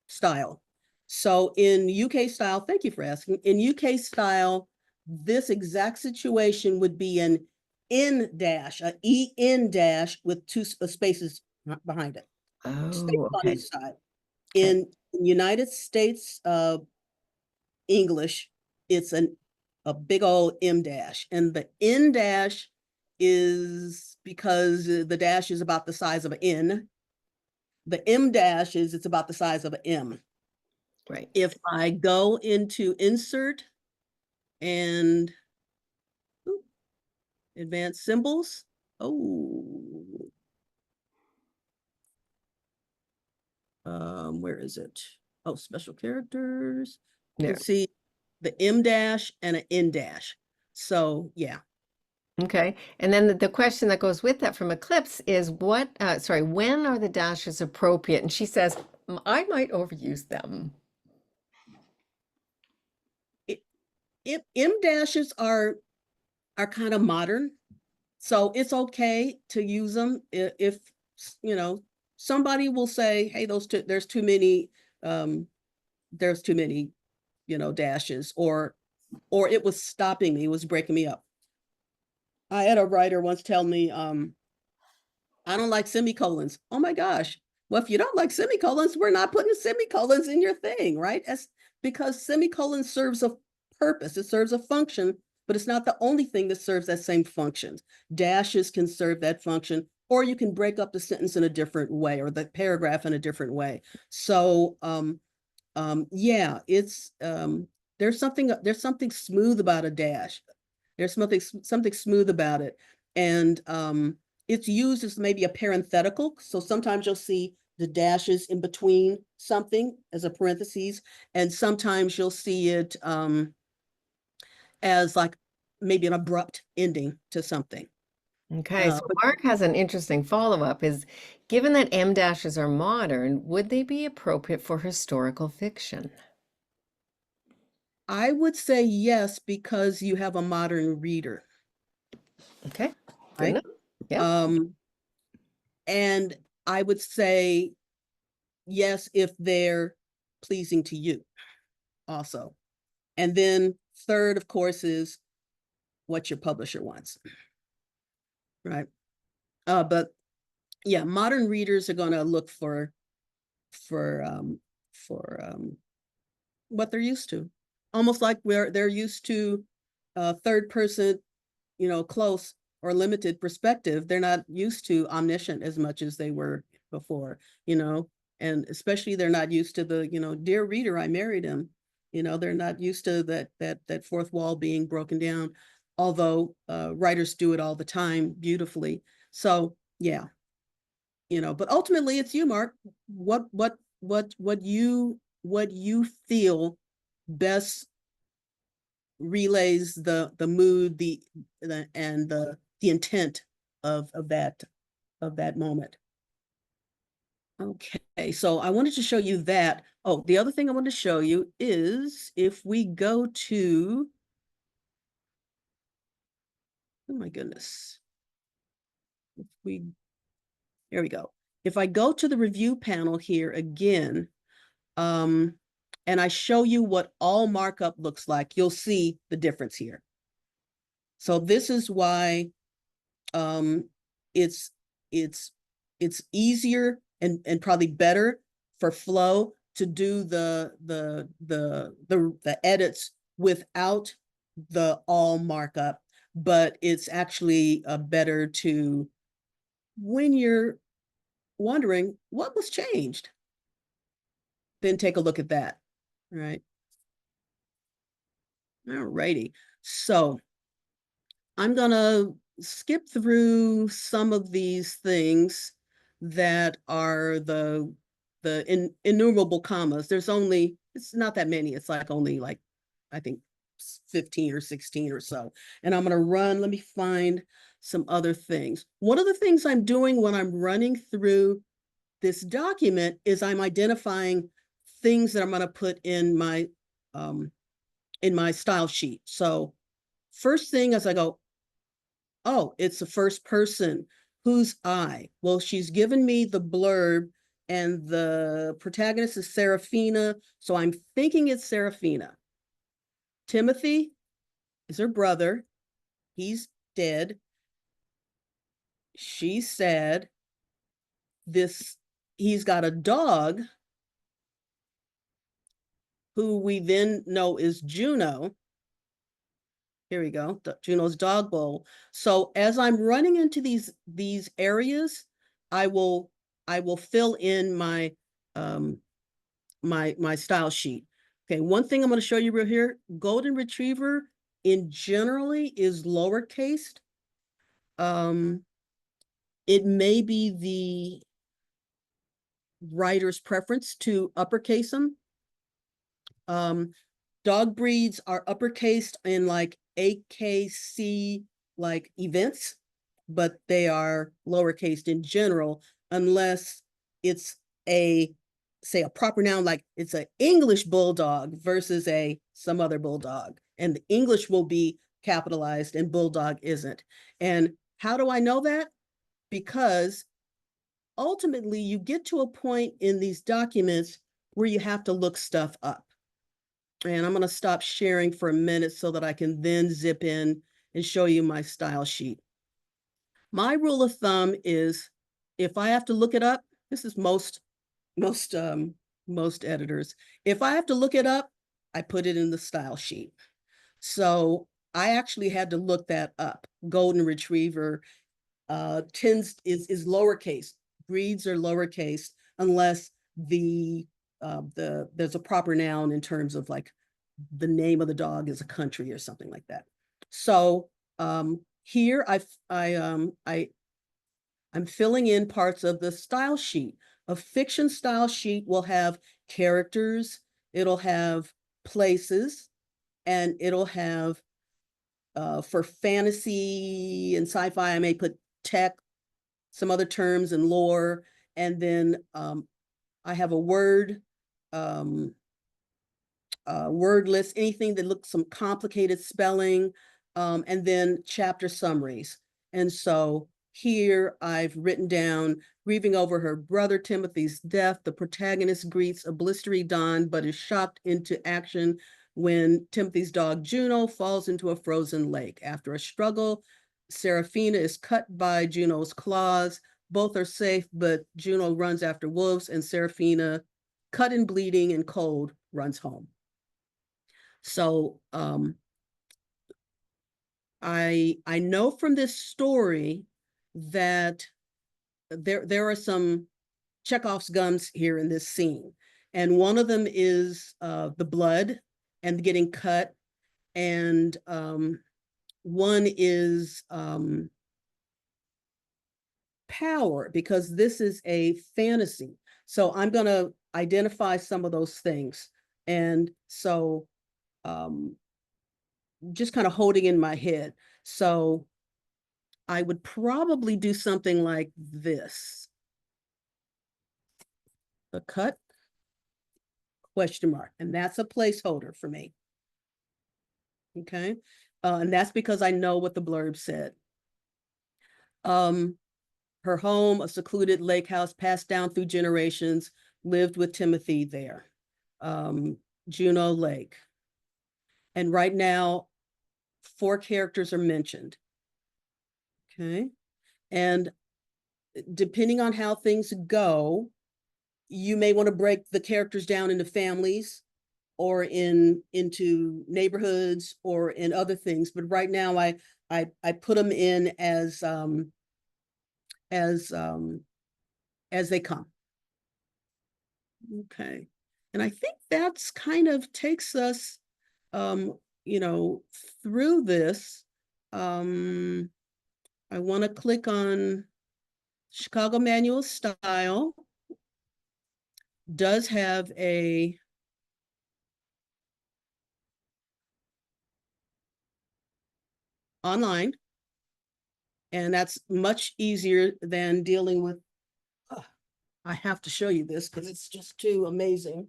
style. So in UK style, thank you for asking. In UK style, this exact situation would be an in dash, a en dash with two spaces behind it. Space Oh, on okay. each side. Okay. In United States English, it's a big old M dash, and the N dash is because the dash is about the size of an N. The M dash is it's about the size of an M. Right. If I go into insert and advanced symbols, oh, where is it? Oh, special characters. You can There. see the M dash and an N dash. So yeah, Okay. And then the question that goes with that from Eclipse is when are the dashes appropriate? And she says, I might overuse them." M dashes are kind of modern, so it's okay to use them if you know somebody will say, "Hey, um, there's too many, dashes," or it was stopping me, it was breaking me up. I had a writer once tell me, I don't like semicolons. Oh my gosh. Well, if you don't like semicolons, we're not putting semicolons in your thing, right? That's because semicolon serves a purpose, it serves a function, but it's not the only thing that serves that same function. Dashes can serve that function, or you can break up the sentence in a different way or the paragraph in a different way. So yeah, it's there's something smooth about a dash. There's something smooth about it. And it's used as maybe a parenthetical. So sometimes you'll see the dashes in between something as a parentheses, and sometimes you'll see it as like maybe an abrupt ending to something. Okay. So But Mark has an interesting follow-up is given that M dashes are modern, would they be appropriate for historical fiction? I would say yes, because you have a modern reader, Okay. Good right? enough. Yeah. Um, and I would say yes if they're pleasing to you also. And then third, of course, is what your publisher wants, right? But yeah, modern readers are going to look for um, for what they're used to, almost like where they're used to third person, close or limited perspective. They're not used to omniscient as much as they were before, you know, and especially they're not used to the, dear reader, I married him. They're not used to that fourth wall being broken down, although writers do it all the time beautifully. So yeah, but ultimately it's you, Mark. What you feel best relays the mood, the intent of that moment. Okay, so I wanted to show you that. Oh, the other thing I want to show you is if we go to, oh my goodness, if we here we go. If I go to the review panel here again, um, and I show you what all markup looks like, you'll see the difference here. So this is why um, it's it's it's easier and probably better for Flow to do the edits without the all markup, but it's actually better to when you're wondering what was changed, then take a look at that. Right. All righty. So I'm gonna skip through some of these things that are the innumerable commas. It's not that many. It's like only like I think 15 or 16 or so. And I'm gonna let me find some other things. One of the things I'm doing when I'm running through this document is I'm identifying things that I'm going to put in my style sheet. So first thing as I go, oh, it's the first person. Who's I? Well, she's given me the blurb, and the protagonist is Serafina, so I'm thinking it's Serafina. Timothy is her brother. He's dead. She's sad. He's got a dog who we then know is Juno. Here we go, Juno's dog bowl. So as I'm running into these areas, I will fill in my my style sheet. Okay, one thing I'm going to show you real here, Golden Retriever in generally is lowercase. It may be the writer's preference to uppercase them. Dog breeds are uppercased in like AKC like events, but they are lowercased in general, unless it's say a proper noun, like it's an English bulldog versus some other bulldog, and the English will be capitalized and bulldog isn't. And how do I know that? Because ultimately you get to a point in these documents where you have to look stuff up. And I'm going to stop sharing for a minute so that I can then zip in and show you my style sheet. My rule of thumb is if I have to look it up, this is most editors. If I have to look it up, I put it in the style sheet. So I actually had to look that up. Golden Retriever is lowercase. Breeds are lowercase unless there's a proper noun in terms of like the name of the dog is a country or something like that. So here I'm filling in parts of the style sheet. A fiction style sheet will have characters, it'll have places, and it'll have for fantasy and sci-fi, I may put tech, some other terms and lore, and then I have a word list, anything that looks some complicated spelling, and then chapter summaries. And so here I've written down, grieving over her brother Timothy's death, the protagonist greets a blistery dawn, but is shocked into action when Timothy's dog Juno falls into a frozen lake. After a struggle, Serafina is cut by Juno's claws. Both are safe, but Juno runs after wolves, and Serafina, cut and bleeding and cold, runs home. So I know from this story that there are some Chekhov's guns here in this scene, and one of them is the blood and getting cut, and one is power, because this is a fantasy. So I'm going to identify some of those things, and so just kind of holding in my head. So I would probably do something like this. A cut, question mark, and that's a placeholder for me. Okay. And that's because I know what the blurb said. Her home, a secluded lake house passed down through generations, lived with Timothy there. Juno Lake. And right now, 4 characters are mentioned. Okay. And depending on how things go, you may want to break the characters down into families or into neighborhoods or in other things. But right now I put them in as they come. Okay. And I think that's kind of takes us through this. I want to click on Chicago Manual Style. Does have a online, and that's much easier than dealing with, I have to show you this because it's just too amazing.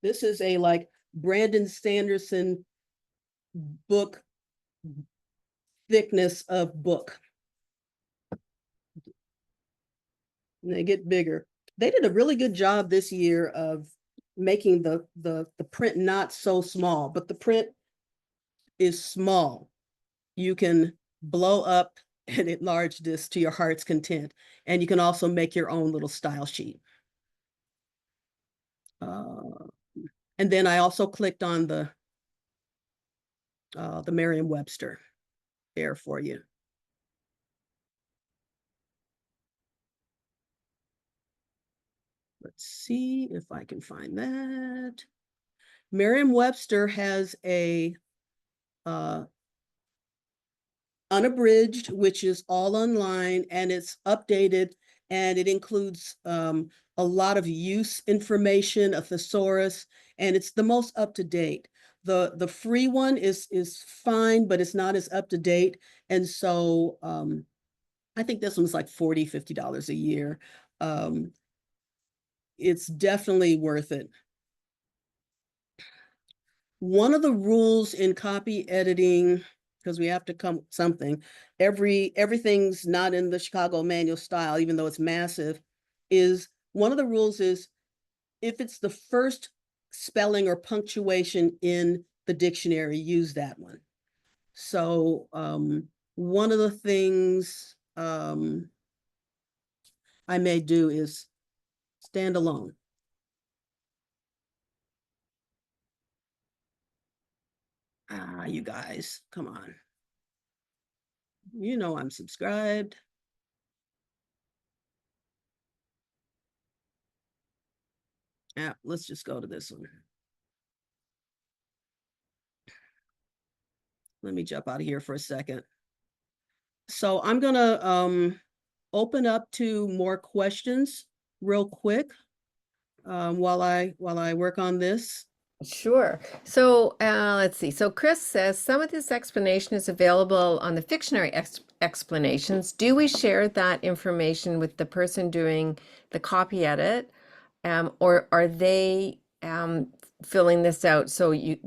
This is a like Brandon Sanderson book thickness of book. And they get bigger. They did a really good job this year of making the print not so small, but the print is small. You can blow up and enlarge this to your heart's content. And you can also make your own little style sheet. And then I also clicked on the Merriam-Webster there for you. Let's see if I can find that. Merriam-Webster has a unabridged, which is all online and it's updated, and it includes a lot of use information, a thesaurus, and it's the most up to date. The free one is fine, but it's not as up to date. And so I think this one's like $40–50 a year. It's definitely worth it. One of the rules in copy editing, because we have to come something, everything's not in the Chicago manual style, even though it's massive, is one of the rules is if it's the first spelling or punctuation in the dictionary, use that one. So one of the things I may do is stand alone. You guys, come on. You know I'm subscribed. Let's just go to this one. Let me jump out of here for a second. So I'm gonna open up to more questions real quick while I work on this. Sure. So let's see. So Chris says some of this explanation is available on the Fictionary explanations. Do we share that information with the person doing the copy edit, or are they filling this out so you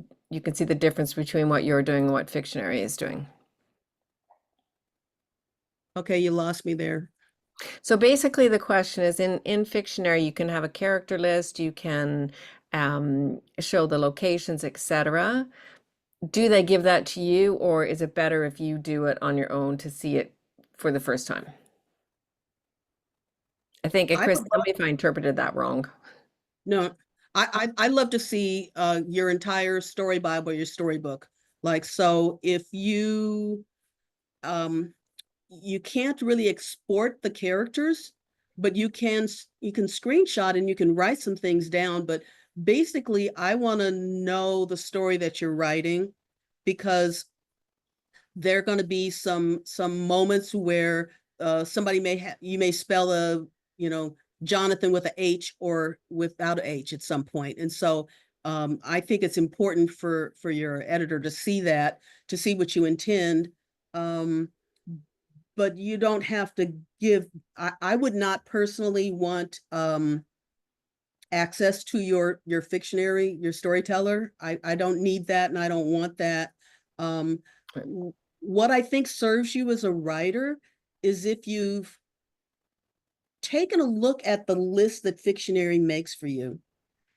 can see the difference between what you're doing and what Fictionary is doing? Okay, you lost me there. So basically the question is in Fictionary, you can have a character list, you can show the locations, etc. Do they give that to you, or is it better if you do it on your own to see it for the first time? I think, I Chris, would tell me if I interpreted that wrong. No, I love to see your entire story Bible, your storybook. Like, so if you you can't really export the characters, but you can screenshot and you can write some things down. But basically, I want to know the story that you're writing, because there are going to be some moments where somebody you may spell a Jonathan with a H or without a H at some point. And so I think it's important for your editor to see that, to see what you intend. But you don't have to give, I would not personally want access to your Fictionary, your storyteller. I don't need that and I don't want that. What I think serves you as a writer is if you've taken a look at the list that Fictionary makes for you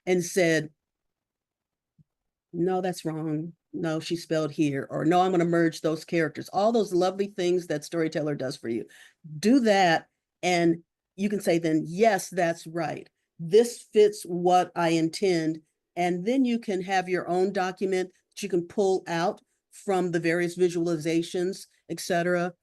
and said, no, that's wrong. No, she spelled here. Or no, I'm going to merge those characters. All those lovely things that Storyteller does for you. Do that, and you can say then, yes, that's right. This fits what I intend. And then you can have your own document that you can pull out from the various visualizations, etc.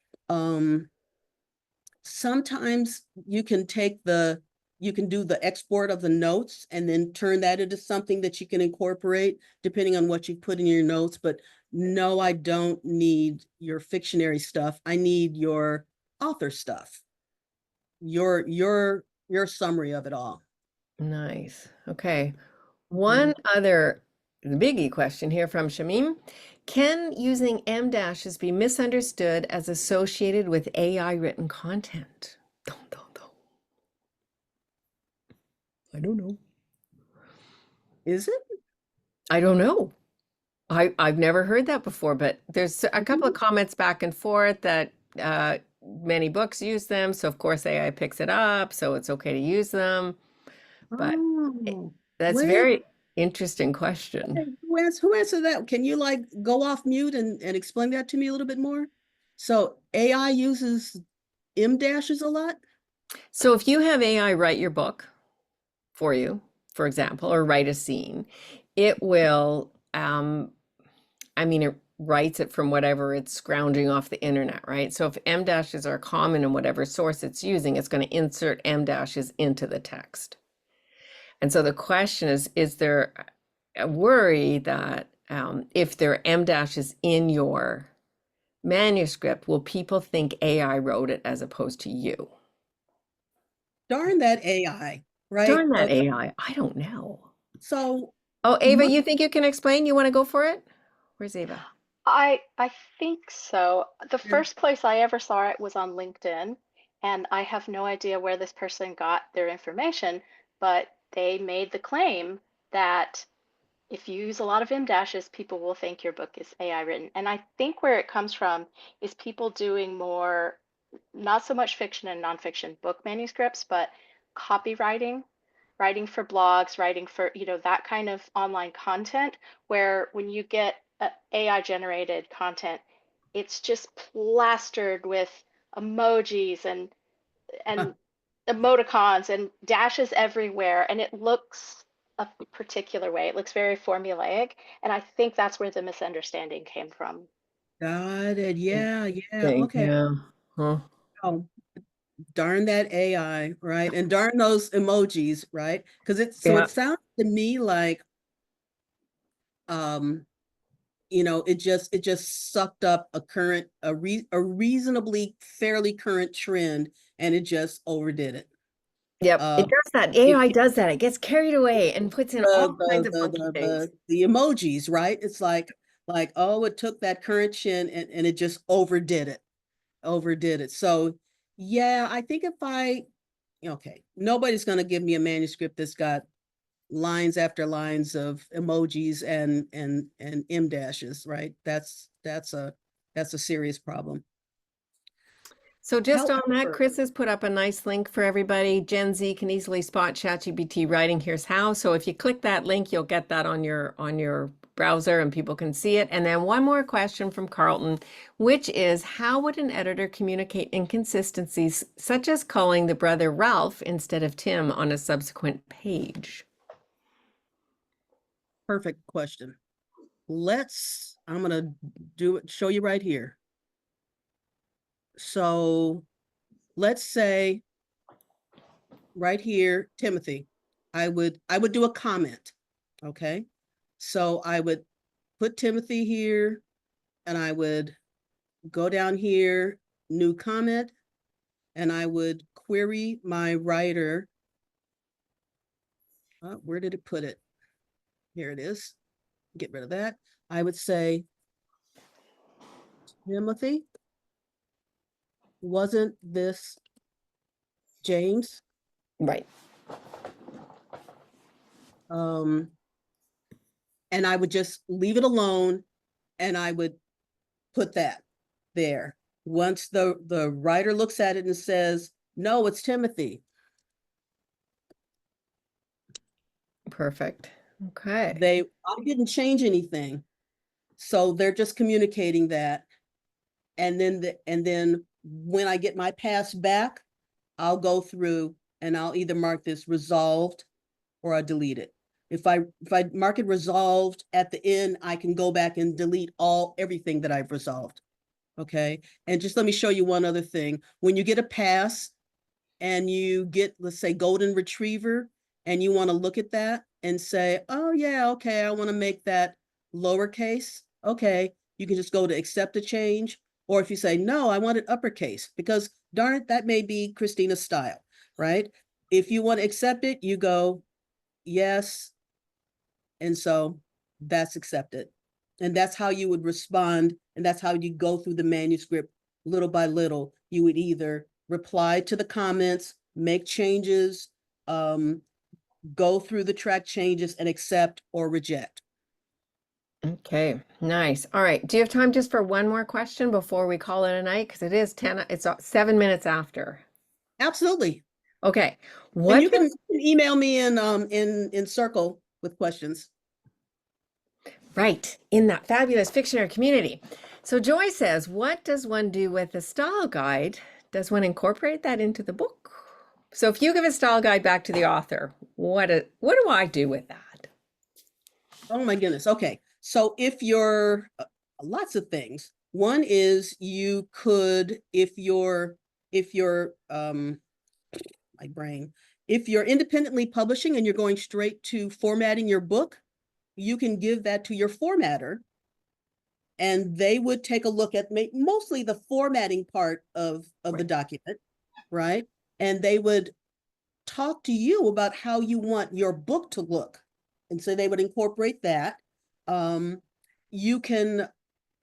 Sometimes you can do the export of the notes and then turn that into something that you can incorporate depending on what you put in your notes. But no, I don't need your Fictionary stuff. I need your author stuff, your summary of it all. Nice. Okay. One other biggie question here from Shamim. Can using M dashes be misunderstood as associated with AI written content? Dun, dun, dun. I don't know. Is it? I don't know. I've never heard that before, but there's a couple of comments back and forth that many books use them. So of course AI picks it up, so it's okay to use them. But Oh, that's wait. very interesting question. Who answered that? Can you like go off mute and explain that to me a little bit more? So AI uses M dashes a lot? So if you have AI write your book for you, for example, or write a scene, it will, I mean, it writes it from whatever it's scrounging off the internet, right? So if M dashes are common in whatever source it's using, it's going to insert M dashes into the text. And so the question is there a worry that if there are M dashes in your manuscript, will people think AI wrote it as opposed to you? Darn that AI, right? Darn that Okay. AI. I don't know. So Oh, Ava, my, you think you can explain? You want to go for it? Where's Ava? I think so. The first place I ever saw it was on LinkedIn, and I have no idea where this person got their information, but they made the claim that if you use a lot of M dashes, people will think your book is AI written. And I think where it comes from is people doing more, not so much fiction and nonfiction book manuscripts, but copywriting, writing for blogs, writing for, that kind of online content, where when you get AI generated content, it's just plastered with emojis and emoticons and dashes everywhere, and it looks a particular way. It looks very formulaic, and I think that's where the misunderstanding came from. got it. Yeah, yeah. Interesting. Okay. Yeah. Huh. Oh, darn that AI, right? And darn those emojis, right? Because Yeah. it sounds to me like um it just sucked up a reasonably fairly current trend and it just overdid it. Yep. It Uh does that. it AI does that. It gets carried away and puts in all kinds of funky things. the emojis, right? It's like, oh, it took that current trend and it just overdid it. So yeah, I think if I okay, nobody's gonna give me a manuscript that's got lines after lines of emojis and M dashes, right? That's a serious problem. So just on that, However, Chris has put up a nice link for everybody. Gen Z can easily spot ChatGPT writing. Here's how. So if you click that link, you'll get that on your browser and people can see it. And then one more question from Carlton, which is how would an editor communicate inconsistencies such as calling the brother Ralph instead of Tim on a subsequent page? perfect question. I'm gonna show you right here. So let's say right here, Timothy, I would do a comment. Okay. So I would put Timothy here and I would go down here, new comment, and I would query my writer. Where did it put it? Here it is. Get rid of that. I would say, Timothy, wasn't this James? Right. Um, and I would just leave it alone and I would put that there. Once the writer looks at it and says, no, it's Timothy, Perfect. Okay. I didn't change anything. So they're just communicating that. And then when I get my pass back, I'll go through and I'll either mark this resolved or I delete it. If I mark it resolved at the end, I can go back and delete everything that I've resolved. Okay. And just let me show you one other thing. When you get a pass and you get, let's say, golden retriever, and you want to look at that and say, oh yeah, okay, I want to make that lowercase. Okay, you can just go to accept a change. Or if you say, no, I want it uppercase, because darn it, that may be Kristina's style, right? If you want to accept it, you go, yes. And so that's accepted. And that's how you would respond. And that's how you go through the manuscript little by little. You would either reply to the comments, make changes, um, go through the track changes and accept or reject. Okay, nice. All right. Do you have time just for one more question before we call it a night? Because it is 10, it's 7 minutes after. Absolutely. Okay. And What you can does, email me in circle with questions. right, in that fabulous Fictionary community. So Joy says, what does one do with a style guide? Does one incorporate that into the book? So if you give a style guide back to the author, what do I do with that? Oh my goodness. Okay. So if you're lots of things. One is you could, if you're my brain, if you're independently publishing and you're going straight to formatting your book, you can give that to your formatter and they would take a look at mostly the formatting part of the Right. document, right? And they would talk to you about how you want your book to look. And so they would incorporate that. You can,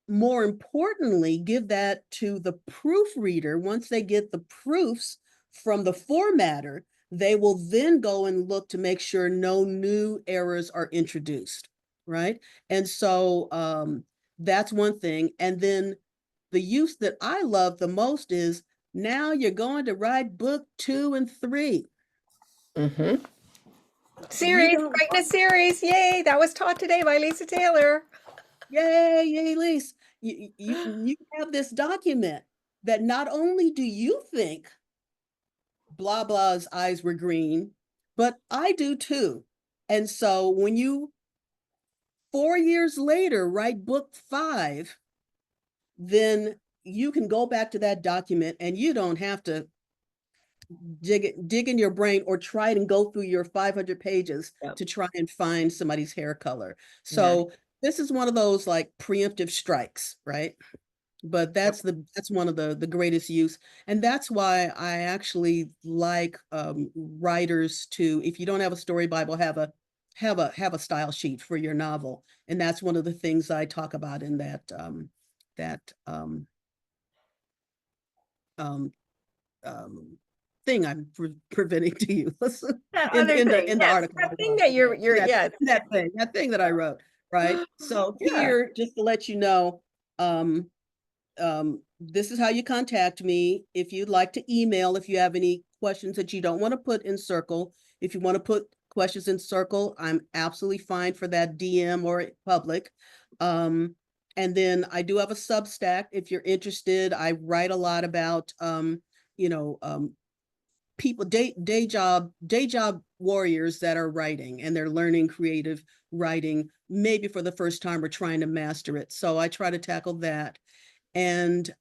more importantly, give that to the proofreader. Once they get the proofs from the formatter, they will then go and look to make sure no new errors are introduced, right? And so that's one thing. And then the use that I love the most is now you're going to write book 2 and 3. Mm-hmm. You Series, don't, writing a series. Yay, that was taught today by Lisa Taylor. yay, Lise. You have this document that not only do you think blah blah's eyes were green, but I do too. And so when you 4 years later write book 5, then you can go back to that document and you don't have to dig in your brain or try and go through your 500 pages Yep. to try and find somebody's hair color. Yeah. So this is one of those like preemptive strikes, right? But that's one of the greatest use. And that's why I actually like writers to, if you don't have a story Bible, have a style sheet for your novel. And that's one of the things I talk about in that um, thing I'm presenting to you That in other thing, the yes, article. that thing that you're yeah. That thing that I wrote, right? So Yeah. here, just to let you know, this is how you contact me. If you'd like to email, if you have any questions that you don't want to put in circle, if you want to put questions in circle, I'm absolutely fine for that DM or public. And then I do have a Substack. If you're interested, I write a lot about, you know, people, day job warriors that are writing and they're learning creative writing, maybe for the first time or trying to master it. So I try to tackle that. And